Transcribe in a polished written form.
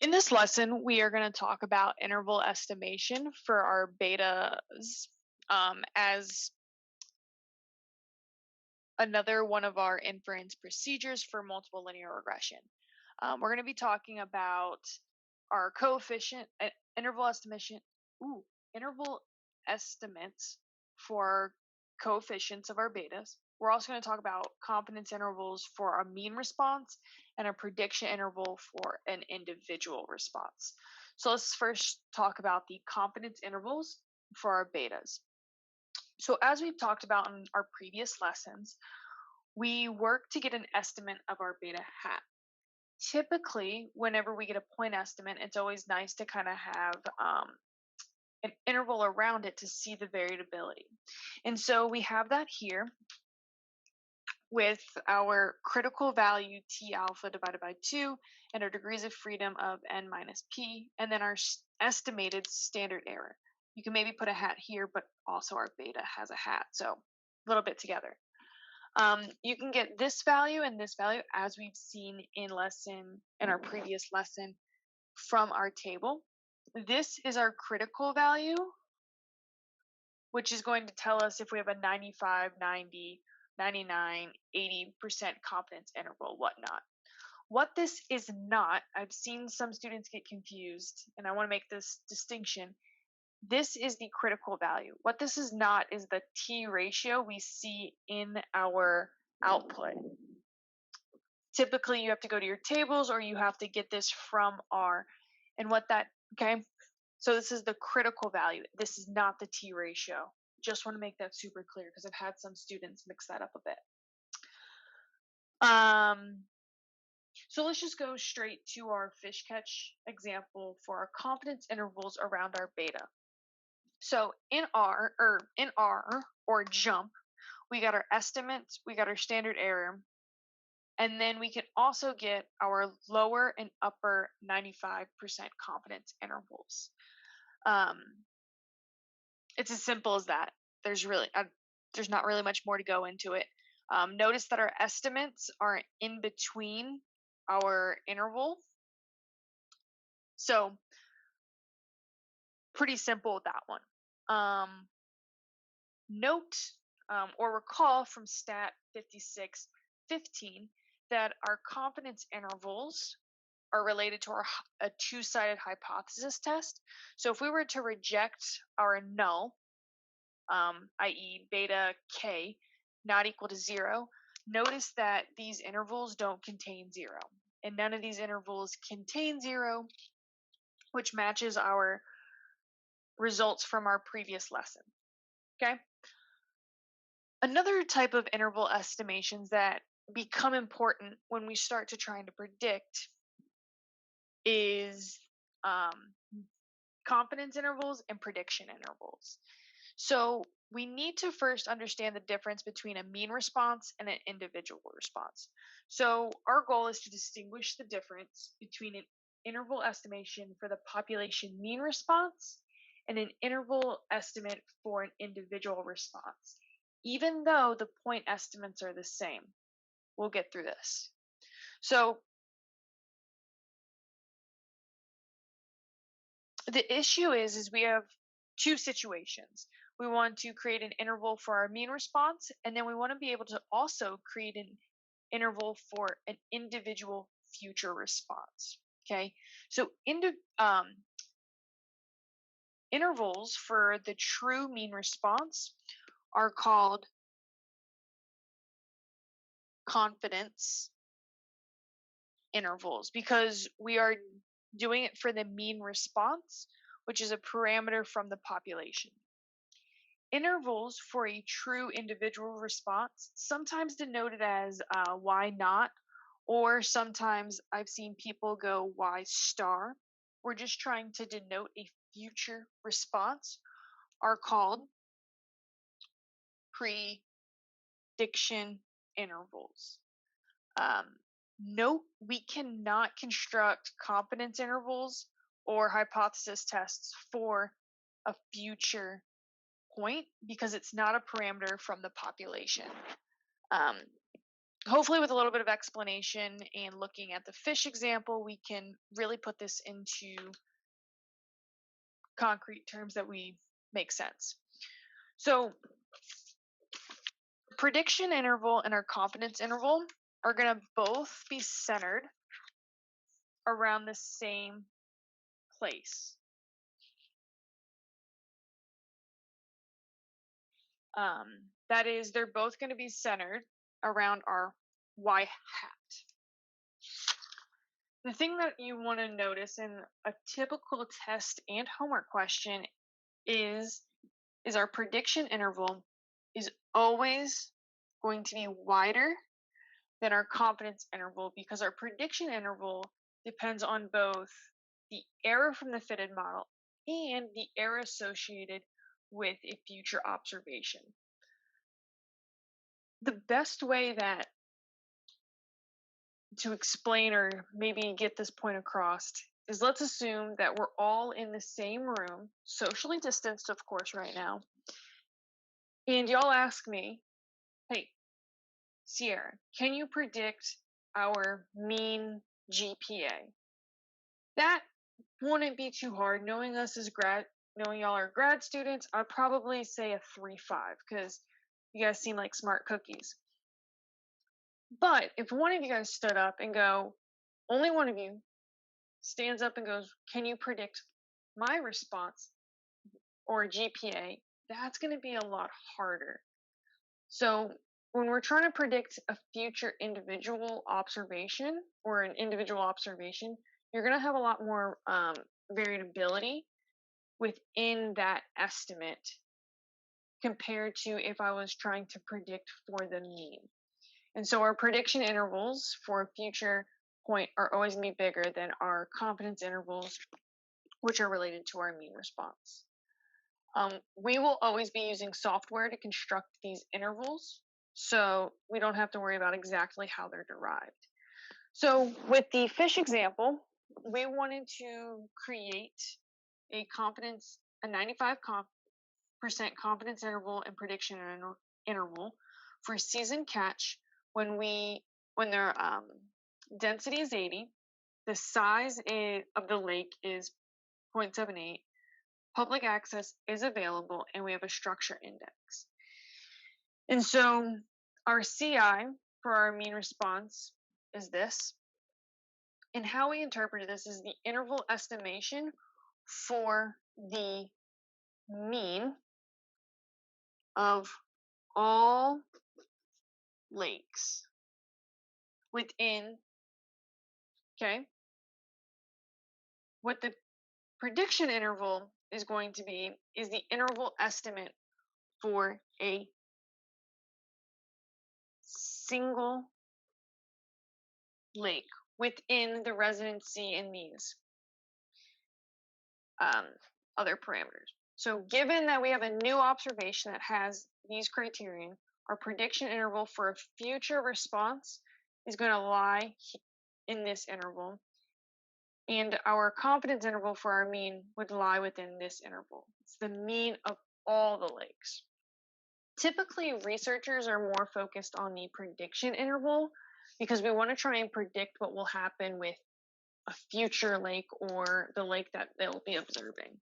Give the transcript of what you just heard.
In this lesson, we are going to talk about interval estimation for our betas as another one of our inference procedures for multiple linear regression. We're going to be talking about our coefficient interval estimation, interval estimates for coefficients of our betas. We're also going to talk about confidence intervals for a mean response and a prediction interval for an individual response. So let's first talk about the confidence intervals for our betas. So as we've talked about in our previous lessons, we work to get an estimate of our beta hat. Typically, whenever we get a point estimate, it's always nice to kind of have an interval around it to see the variability. And so we have that here with our critical value T alpha divided by 2 and our degrees of freedom of n minus p, and then our estimated standard error. You can maybe put a hat here, but also our beta has a hat, so a little bit together. You can get this value and this value, as we've seen in our previous lesson, from our table. This is our critical value, which is going to tell us if we have a 95, 90, 99, 80% confidence interval, whatnot. What this is not, I've seen some students get confused, and I want to make this distinction. This is the critical value. What this is not is the T ratio we see in our output. Typically, you have to go to your tables or you have to get this from R. And okay? So this is the critical value. This is not the T ratio. Just want to make that super clear because I've had some students mix that up a bit. So let's just go straight to our fish catch example for our confidence intervals around our beta. So in R or jump, we got our estimates, we got our standard error, and then we can also get our lower and upper 95% confidence intervals. It's as simple as that. There's not really much more to go into it. Notice that our estimates are in between our interval. So pretty simple with that one. Note or recall from stat 5615 that our confidence intervals are related to a two-sided hypothesis test. So if we were to reject our null, i.e. beta k, not equal to 0, notice that these intervals don't contain 0. And none of these intervals contain 0, which matches our results from our previous lesson. Okay? Another type of interval estimations that become important when we start to trying to predict is confidence intervals and prediction intervals. So we need to first understand the difference between a mean response and an individual response. So our goal is to distinguish the difference between an interval estimation for the population mean response and an interval estimate for an individual response, even though the point estimates are the same. We'll get through this. So the issue is we have two situations. We want to create an interval for our mean response, and then we want to be able to also create an interval for an individual future response. Okay, so intervals for the true mean response are called confidence intervals because we are doing it for the mean response, which is a parameter from the population. Intervals for a true individual response, sometimes denoted as y naught, or sometimes I've seen people go y star. We're just trying to denote a future response, are called prediction intervals. Note, we cannot construct confidence intervals or hypothesis tests for a future point because it's not a parameter from the population. hopefully with a little bit of explanation and looking at the fish example, we can really put this into concrete terms that we make sense. So prediction interval and our confidence interval are going to both be centered around the same place. That is, they're both going to be centered around our y hat. The thing that you want to notice in a typical test and homework question is our prediction interval is always going to be wider than our confidence interval, because our prediction interval depends on both the error from the fitted model and the error associated with a future observation. The best way that to explain or maybe get this point across is, let's assume that we're all in the same room, socially distanced, of course, right now, and y'all ask me, hey, Sierra, can you predict our mean GPA? That wouldn't be too hard. Knowing us as knowing y'all are grad students, I'd probably say a 3.5, because you guys seem like smart cookies. But if one of you guys stood up and go, only one of you stands up and goes, can you predict my response or GPA? That's going to be a lot harder. So when we're trying to predict a future individual observation or an individual observation, you're going to have a lot more variability within that estimate compared to if I was trying to predict for the mean. And so our prediction intervals for a future point are always going to be bigger than our confidence intervals, which are related to our mean response. We will always be using software to construct these intervals, so we don't have to worry about exactly how they're derived. So with the fish example, we wanted to create a 95% confidence interval and prediction interval for season catch when their density is 80, the size of the lake is 0.78, public access is available, and we have a structure index. And so our CI for our mean response is this. And how we interpret this is the interval estimation for the mean of all lakes within, okay? What the prediction interval is going to be is the interval estimate for a single lake within the residency and these other parameters. So given that we have a new observation that has these criterion, our prediction interval for a future response is going to lie in this interval, and our confidence interval for our mean would lie within this interval. It's the mean of all the lakes. Typically, researchers are more focused on the prediction interval because we want to try and predict what will happen with a future lake or the lake that they'll be observing.